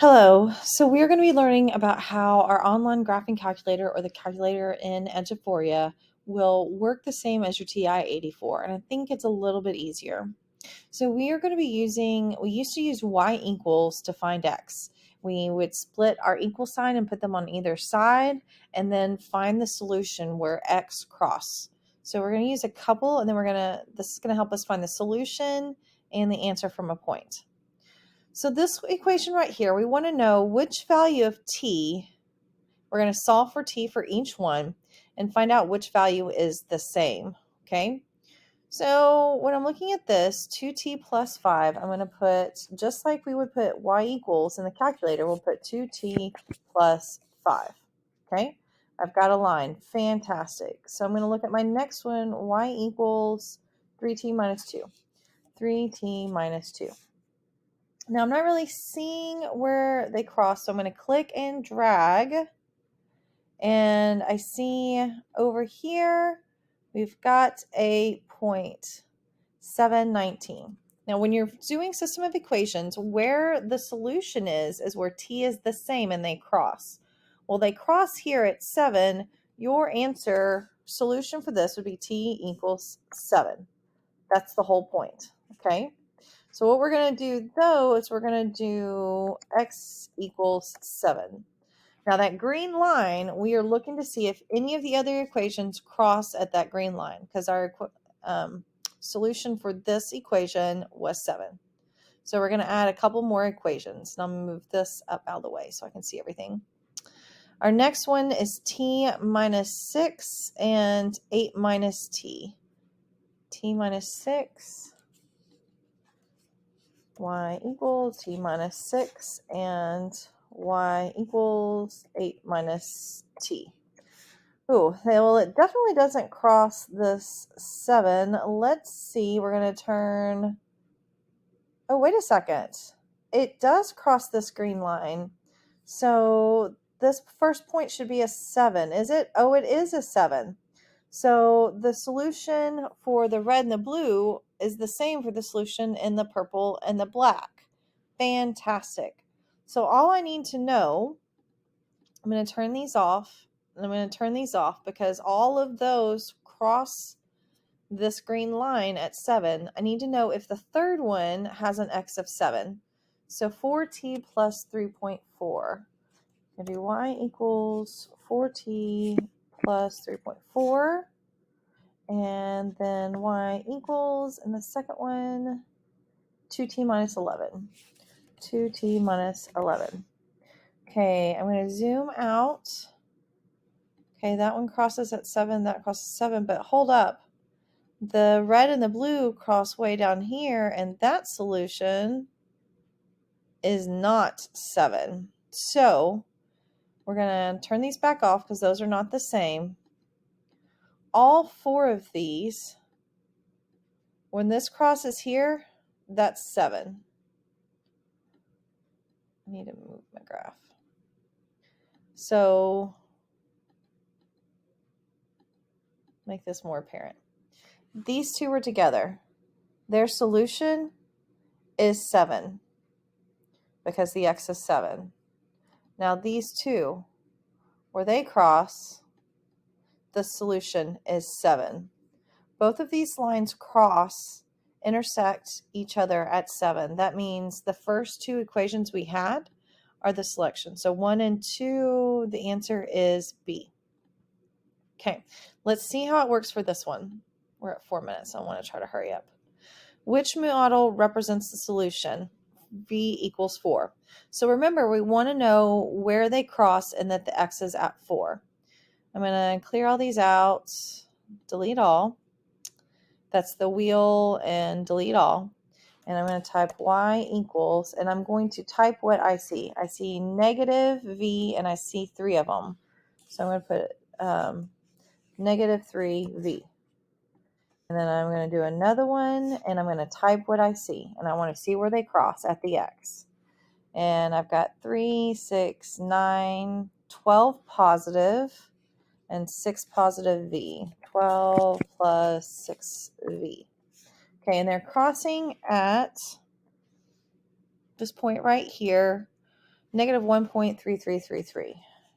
Hello. So we are going to be learning about how our online graphing calculator or the calculator in Edgeforia will work the same as your TI-84. And I think it's a little bit easier. So we are going to be we used to use y equals to find x. We would split our equal sign and put them on either side and then find the solution where x cross. So we're going to use a couple and then this is going to help us find the solution and the answer from a point. So this equation right here, we want to know which value of t, we're going to solve for t for each one and find out which value is the same, okay? So when I'm looking at this, 2t plus 5, I'm going to put, just like we would put y equals in the calculator, we'll put 2t plus 5, okay? I've got a line. Fantastic. So I'm going to look at my next one, y equals 3t minus 2. 3t minus 2. Now, I'm not really seeing where they cross, so I'm going to click and drag. And I see over here, we've got a point, 719. Now, when you're doing system of equations, where the solution is where t is the same and they cross. Well, they cross here at 7. Your answer, solution for this would be t equals 7. That's the whole point, okay? So what we're going to do, though, is we're going to do x equals 7. Now, that green line, we are looking to see if any of the other equations cross at that green line, because our solution for this equation was 7. So we're going to add a couple more equations. And I'm going to move this up out of the way so I can see everything. Our next one is t minus 6 and 8 minus t. T minus 6. Y equals t minus 6 and y equals 8 minus t. Ooh, well, it definitely doesn't cross this 7. Let's see, we're going to turn... Oh, wait a second. It does cross this green line. So this first point should be a 7, is it? Oh, it is a 7. So the solution for the red and the blue is the same for the solution in the purple and the black. Fantastic. So all I need to know, I'm going to turn these off, and I'm going to turn these off because all of those cross this green line at 7. I need to know if the third one has an x of 7. So 4t plus 3.4. I do y equals 4t plus 3.4. And then y equals, in the second one, 2t minus 11. 2t minus 11. Okay, I'm going to zoom out. Okay, that one crosses at 7, that crosses 7, but hold up. The red and the blue cross way down here, and that solution is not 7. So we're going to turn these back off because those are not the same. All 4 of these, when this crosses here, that's 7. I need to move my graph. So make this more apparent. These two are together. Their solution is 7 because the x is 7. Now these two, where they cross, the solution is 7. Both of these lines intersect each other at 7. That means the first 2 equations we had are the selection. So 1 and 2, the answer is B. Okay, let's see how it works for this one. We're at 4 minutes. I want to try to hurry up. Which model represents the solution? V equals 4. So remember, we want to know where they cross and that the x is at 4. I'm going to clear all these out, delete all. That's the wheel and delete all. And I'm going to type y equals, and I'm going to type what I see. I see negative v, and I see 3 of them. So I'm going to put negative 3v. And then I'm going to do another one, and I'm going to type what I see. And I want to see where they cross at the x. And I've got 3, 6, 9, 12 positive, and 6 positive v. 12 plus 6v. Okay, and they're crossing at this point right here. negative 1.3333.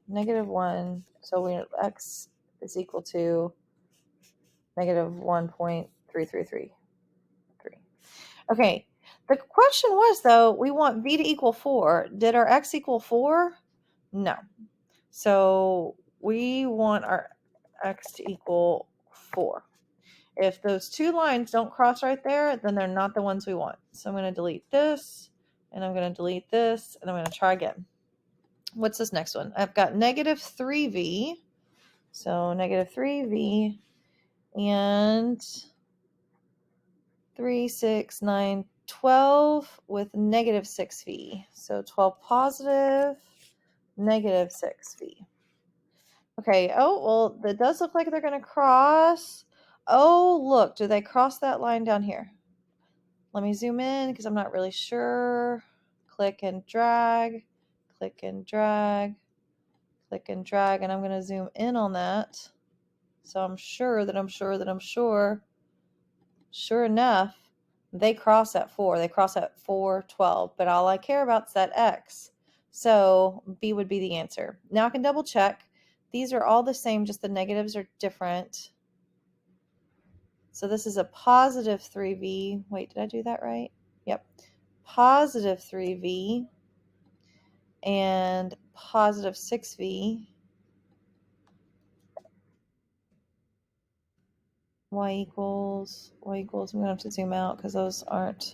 Negative 1, so we x is equal to negative 1.3333. Okay, the question was, though, we want v to equal 4. Did our x equal 4? No. So we want our x to equal 4. If those two lines don't cross right there, then they're not the ones we want. So I'm going to delete this, and I'm going to delete this, and I'm going to try again. What's this next one? I've got negative 3v. So negative 3v and 3, 6, 9, 12 with negative 6v. So 12 positive, negative 6v. Okay, oh, well, it does look like they're going to cross. Oh, look, do they cross that line down here? Let me zoom in because I'm not really sure. Click and drag, click and drag, click and drag, and I'm going to zoom in on that. So I'm sure that I'm sure that I'm sure. Sure enough, they cross at 4. They cross at 4, 12, but all I care about is that x. So B would be the answer. Now I can double check. These are all the same, just the negatives are different. So this is a positive 3v. Wait, did I do that right? Yep. Positive 3v and positive 6v. Y equals, I'm going to have to zoom out because those aren't.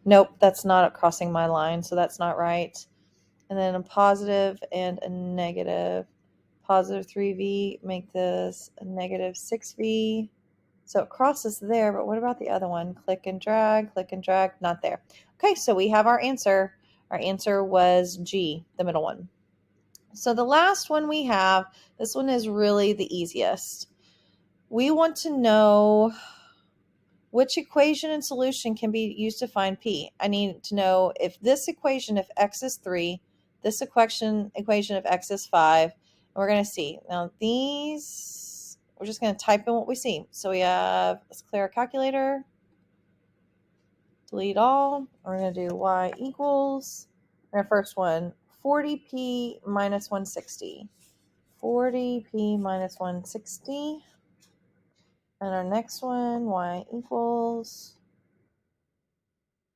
Nope, that's not crossing my line, so that's not right. And then a positive and a negative. Positive 3v make this a negative 6v. So it crosses there, but what about the other one? Click and drag, not there. Okay, so we have our answer. Our answer was G, the middle one. So the last one we have, this one is really the easiest. We want to know which equation and solution can be used to find P. I need to know if this equation, if x is 3, this equation if x is 5, and we're going to see. Now these, we're just going to type in what we see. So we have, let's clear our calculator, delete all. We're going to do y equals, our first one, 40p minus 160. 40p minus 160. And our next one, y equals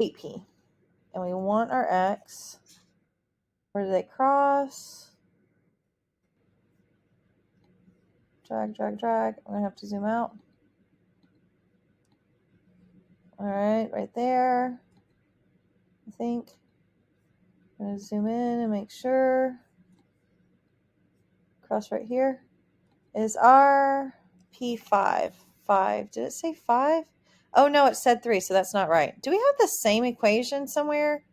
8p. And we want our x. Where do they cross? Drag, drag, drag. I'm going to have to zoom out. All right, right there. I think. I'm going to zoom in and make sure. Cross right here is our P5. 5. Did it say 5? Oh, no, it said 3, so that's not right. Do we have the same equation somewhere?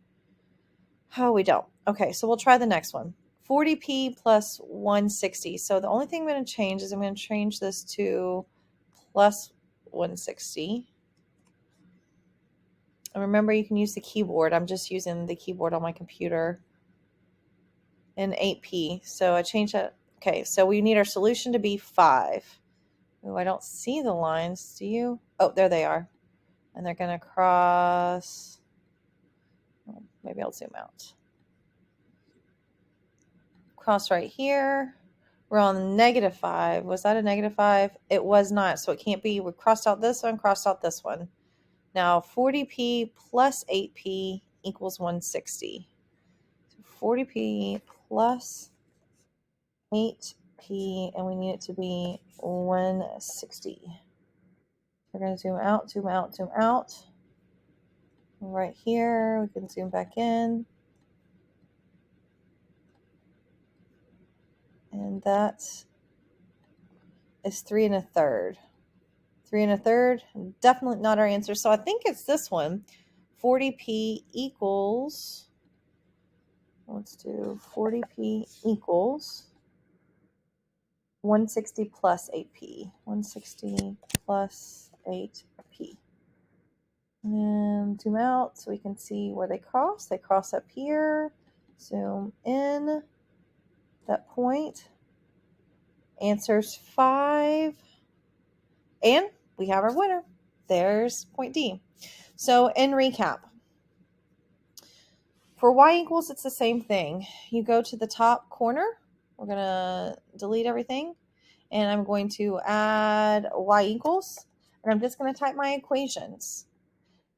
Oh, we don't. Okay, so we'll try the next one. 40p plus 160. So the only thing I'm going to change is I'm going to change this to plus 160. And remember, you can use the keyboard. I'm just using the keyboard on my computer. And 8p. So I changed that. Okay, so we need our solution to be 5. Oh, I don't see the lines. Do you? Oh, there they are. And they're going to cross. Oh, maybe I'll zoom out. Cross right here. We're on negative 5. Was that a negative 5? It was not, so it can't be. We crossed out this one, crossed out this one. Now 40p plus 8p equals 160. So 40p plus 8p, and we need it to be 160. We're going to zoom out, zoom out, zoom out. Right here, we can zoom back in. And that is 3 1/3. 3 1/3, definitely not our answer. So I think it's this one. 40p equals, let's do 40p equals 160 plus 8p. 160 plus 8p. And then zoom out so we can see where they cross. They cross up here. Zoom in. That point. Answer's 5. And we have our winner. There's point D. So in recap, For y equals, it's the same thing. You go to the top corner. We're going to delete everything. And I'm going to add y equals. And I'm just going to type my equations.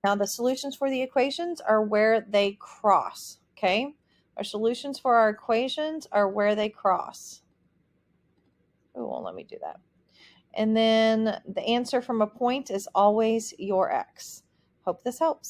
Now, the solutions for the equations are where they cross. Okay? Our solutions for our equations are where they cross. It won't let me do that. And then the answer from a point is always your x. Hope this helps.